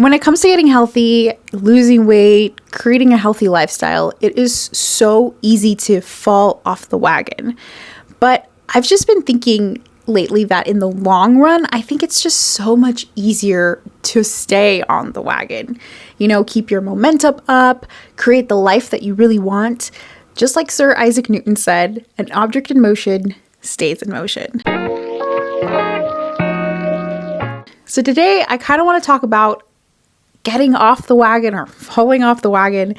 When it comes to getting healthy, losing weight, creating a healthy lifestyle, it is so easy to fall off the wagon. But I've just been thinking lately that in the long run, I think it's just so much easier to stay on the wagon. You know, keep your momentum up, create the life that you really want. Just like Sir Isaac Newton said, an object in motion stays in motion. So today, I kind of want to talk about getting off the wagon or falling off the wagon,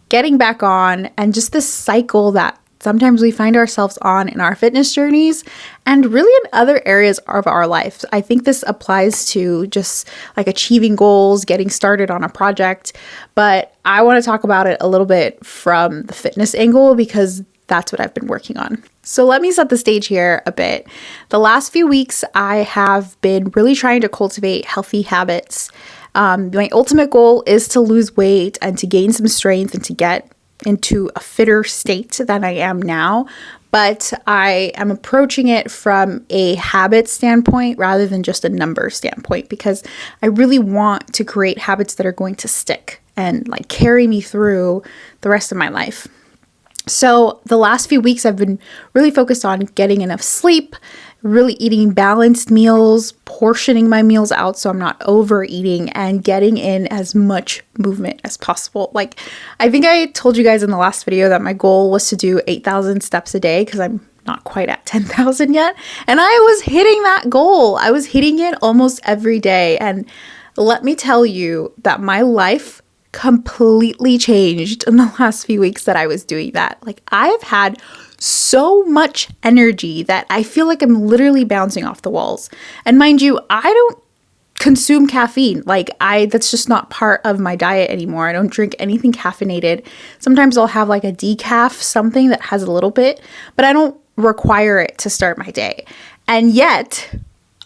getting back on, and just this cycle that sometimes we find ourselves on in our fitness journeys and really in other areas of our life. I think this applies to just like achieving goals, getting started on a project, but I want to talk about it a little bit from the fitness angle because that's what I've been working on. So let me set the stage here a bit. The last few weeks, I have been really trying to cultivate healthy habits. My ultimate goal is to lose weight and to gain some strength and to get into a fitter state than I am now. But I am approaching it from a habit standpoint rather than just a number standpoint because I really want to create habits that are going to stick and like carry me through the rest of my life. So the last few weeks I've been really focused on getting enough sleep, really eating balanced meals, portioning my meals out so I'm not overeating, and getting in as much movement as possible. Like, I think I told you guys in the last video that my goal was to do 8,000 steps a day because I'm not quite at 10,000 yet. And I was hitting that goal. I was hitting it almost every day. And let me tell you that my life completely changed in the last few weeks that I was doing that. Like, I've had so much energy that I feel like I'm literally bouncing off the walls. And mind you, I don't consume caffeine. That's just not part of my diet anymore. I don't drink anything caffeinated. Sometimes I'll have like a decaf, something that has a little bit, but I don't require it to start my day. And yet,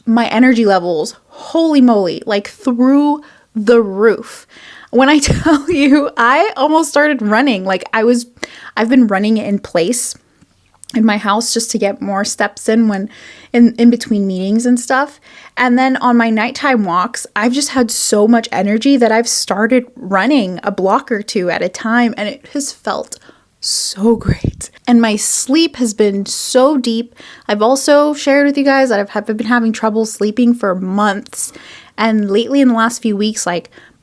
my energy levels, holy moly, like through the roof. When I tell you, I almost started running. I've been running in place in my house just to get more steps in when in between meetings and stuff. And then on my nighttime walks, I've just had so much energy that I've started running a block or two at a time, and it has felt so great. And my sleep has been so deep. I've also shared with you guys that I've been having trouble sleeping for months. And lately in the last few weeks,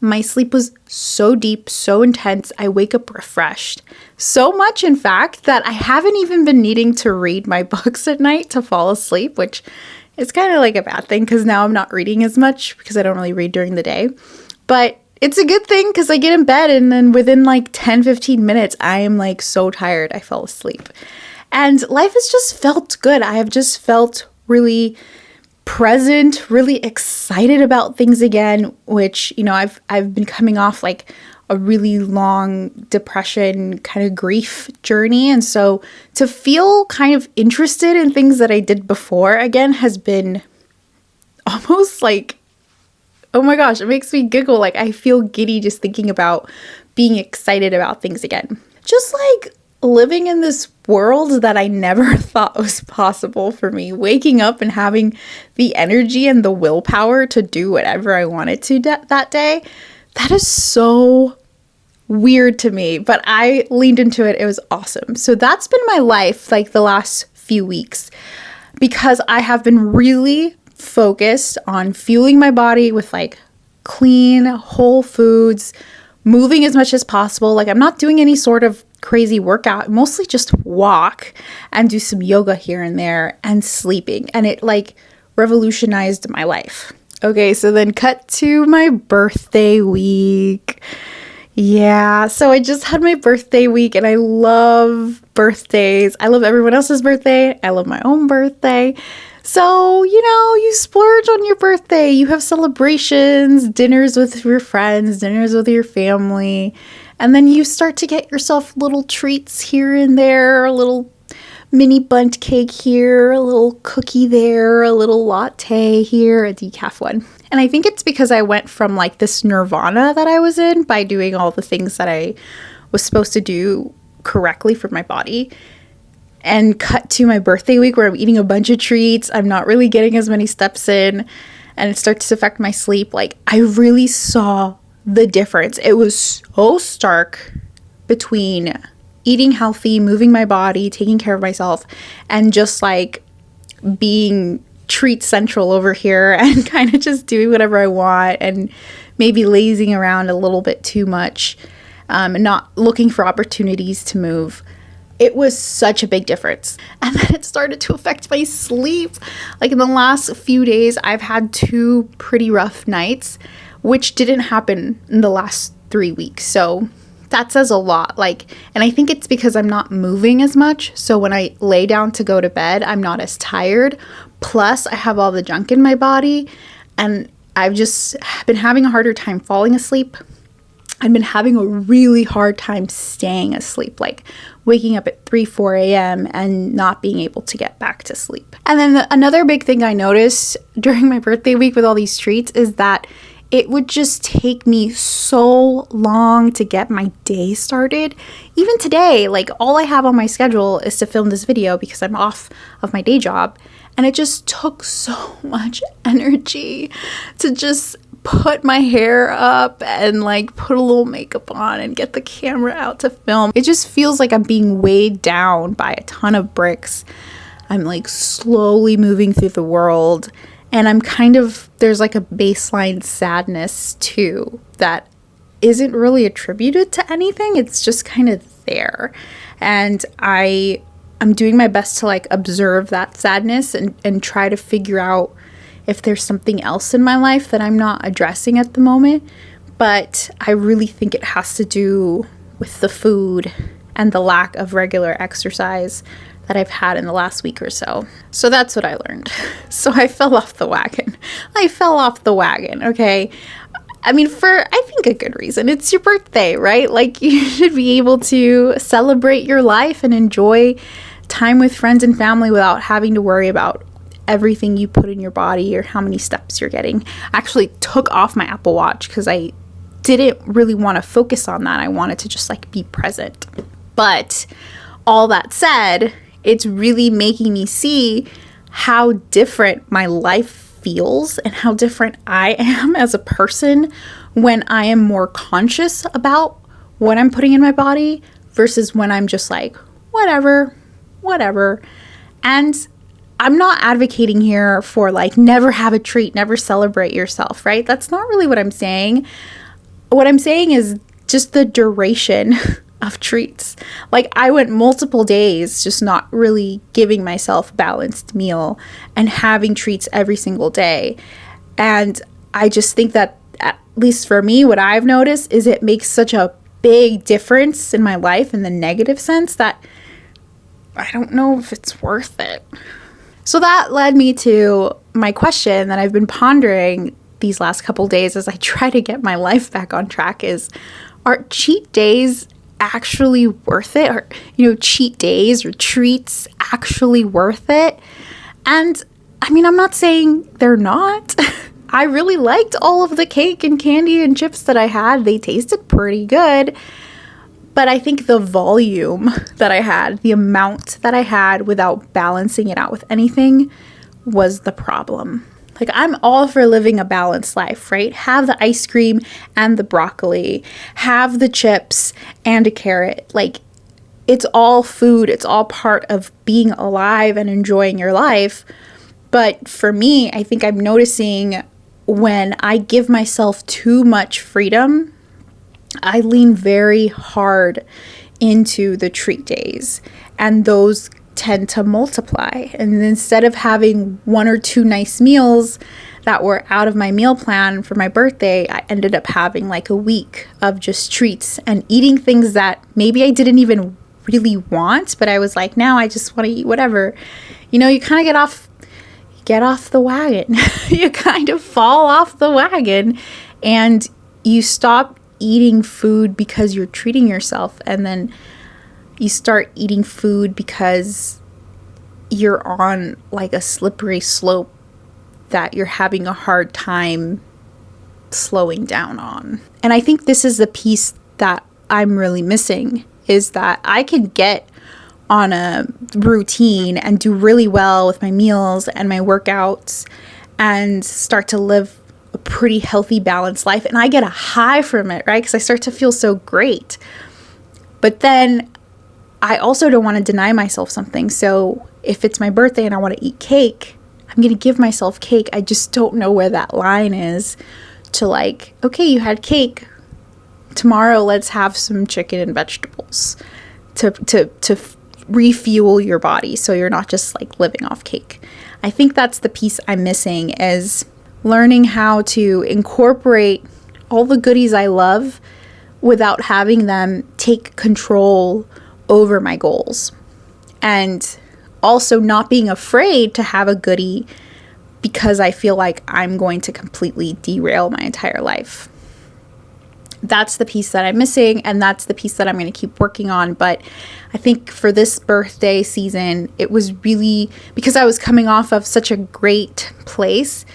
my sleep was so deep, so intense, I wake up refreshed. So much, in fact, that I haven't even been needing to read my books at night to fall asleep, which is kind of like a bad thing because now I'm not reading as much because I don't really read during the day. But it's a good thing because I get in bed and then within 10-15 minutes, I am so tired I fell asleep. And life has just felt good. I have just felt really present, really excited about things again, which, I've been coming off a really long depression kind of grief journey. And so to feel kind of interested in things that I did before again has been almost oh my gosh, it makes me giggle. I feel giddy just thinking about being excited about things again. Just living in this world that I never thought was possible for me. Waking up and having the energy and the willpower to do whatever I wanted to that day. That is so weird to me, but I leaned into it. It was awesome. So that's been my life the last few weeks because I have been really focused on fueling my body with clean, whole foods, moving as much as possible. I'm not doing any sort of crazy workout, mostly just walk and do some yoga here and there and sleeping. And it revolutionized my life. Okay, so then cut to my birthday week. Yeah, so I just had my birthday week and I love birthdays. I love everyone else's birthday. I love my own birthday. So, you splurge on your birthday. You have celebrations, dinners with your friends, dinners with your family. And then you start to get yourself little treats here and there, a little mini bundt cake here, a little cookie there, a little latte here, a decaf one. And I think it's because I went from this nirvana that I was in by doing all the things that I was supposed to do correctly for my body and cut to my birthday week where I'm eating a bunch of treats. I'm not really getting as many steps in and it starts to affect my sleep. I really saw the difference. It was so stark between eating healthy, moving my body, taking care of myself, and just like being treat central over here and kind of just doing whatever I want and maybe lazing around a little bit too much, and not looking for opportunities to move. It was such a big difference. And then it started to affect my sleep. Like in the last few days, I've had 2 pretty rough nights, which didn't happen in the last 3 weeks. So that says a lot. And I think it's because I'm not moving as much. So when I lay down to go to bed, I'm not as tired. Plus, I have all the junk in my body, and I've just been having a harder time falling asleep. I've been having a really hard time staying asleep, like waking up at 3, 4 a.m. and not being able to get back to sleep. And then another big thing I noticed during my birthday week with all these treats is that it would just take me so long to get my day started. Even today, like all I have on my schedule is to film this video because I'm off of my day job. And it just took so much energy to just put my hair up and like put a little makeup on and get the camera out to film. It just feels like I'm being weighed down by a ton of bricks. I'm like slowly moving through the world, and I'm there's like a baseline sadness too that isn't really attributed to anything. It's just kind of there. And I'm doing my best to like observe that sadness and try to figure out if there's something else in my life that I'm not addressing at the moment. But I really think it has to do with the food and the lack of regular exercise that I've had in the last week or so. So that's what I learned. So I fell off the wagon. Okay? I mean, for, I think, a good reason. It's your birthday, right? Like, you should be able to celebrate your life and enjoy time with friends and family without having to worry about everything you put in your body or how many steps you're getting. I actually took off my Apple Watch because I didn't really want to focus on that. I wanted to just like be present. But all that said, it's really making me see how different my life feels and how different I am as a person when I am more conscious about what I'm putting in my body versus when I'm just like, whatever. And I'm not advocating here for like never have a treat, never celebrate yourself, right? That's not really what I'm saying. What I'm saying is just the duration of treats. Like, I went multiple days just not really giving myself a balanced meal and having treats every single day. And I just think that, at least for me, what I've noticed is it makes such a big difference in my life in the negative sense that I don't know if it's worth it. So that led me to my question that I've been pondering these last couple days as I try to get my life back on track is, are cheat days actually worth it? Or, cheat days or treats actually worth it? And I mean, I'm not saying they're not. I really liked all of the cake and candy and chips that I had. They tasted pretty good. But I think the volume that I had, the amount that I had without balancing it out with anything was the problem. Like, I'm all for living a balanced life, right? Have the ice cream and the broccoli, have the chips and a carrot. Like, it's all food. It's all part of being alive and enjoying your life. But for me, I think I'm noticing when I give myself too much freedom, I lean very hard into the treat days, and those tend to multiply. And instead of having 1 or 2 nice meals that were out of my meal plan for my birthday, I ended up having like a week of just treats and eating things that maybe I didn't even really want, but I was like, now I just want to eat whatever. You kind of get off the wagon. You kind of fall off the wagon and you stop eating food because you're treating yourself, and then you start eating food because you're on like a slippery slope that you're having a hard time slowing down on. And I think this is the piece that I'm really missing, is that I can get on a routine and do really well with my meals and my workouts and start to live a pretty healthy, balanced life. And I get a high from it, right? Because I start to feel so great. But then I also don't want to deny myself something. So if it's my birthday and I want to eat cake, I'm going to give myself cake. I just don't know where that line is to like, okay, you had cake. Tomorrow, let's have some chicken and vegetables to refuel your body so you're not just like living off cake. I think that's the piece I'm missing, is learning how to incorporate all the goodies I love without having them take control over my goals. And also not being afraid to have a goodie because I feel like I'm going to completely derail my entire life. That's the piece that I'm missing, and that's the piece that I'm going to keep working on. But I think for this birthday season, it was really, because I was coming off of such a great place,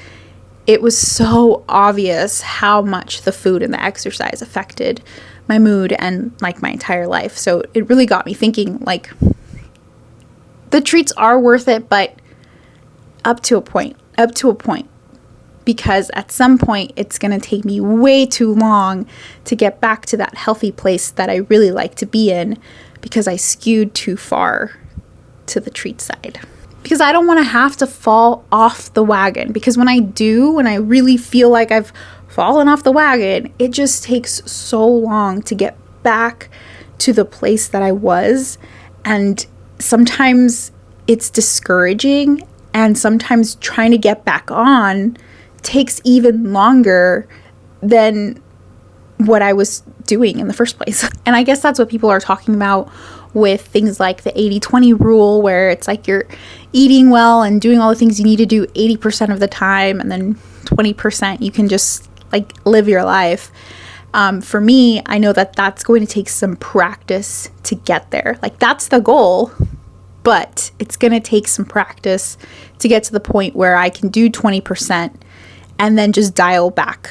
it was so obvious how much the food and the exercise affected my mood and like my entire life. So it really got me thinking, like, the treats are worth it, but up to a point. Because at some point, it's going to take me way too long to get back to that healthy place that I really like to be in, because I skewed too far to the treat side. Because I don't want to have to fall off the wagon. Because when I do, when I really feel like I've fallen off the wagon, it just takes so long to get back to the place that I was. And sometimes it's discouraging, and sometimes trying to get back on takes even longer than what I was doing in the first place. And I guess that's what people are talking about with things like the 80-20 rule, where it's like you're eating well and doing all the things you need to do 80% of the time, and then 20% you can just like live your life. For me, I know that that's going to take some practice to get there. Like, that's the goal, but it's going to take some practice to get to the point where I can do 20% and then just dial back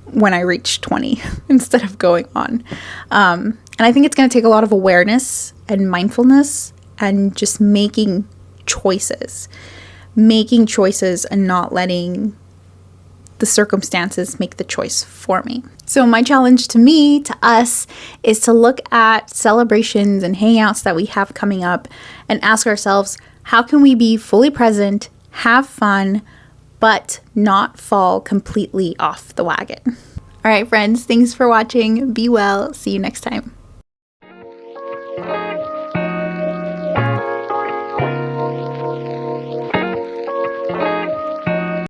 when I reach 20 instead of going on. And I think it's going to take a lot of awareness and mindfulness and just making choices and not letting the circumstances make the choice for me. So my challenge to me, to us, is to look at celebrations and hangouts that we have coming up and ask ourselves, how can we be fully present, have fun, but not fall completely off the wagon? All right, friends, thanks for watching. Be well. See you next time.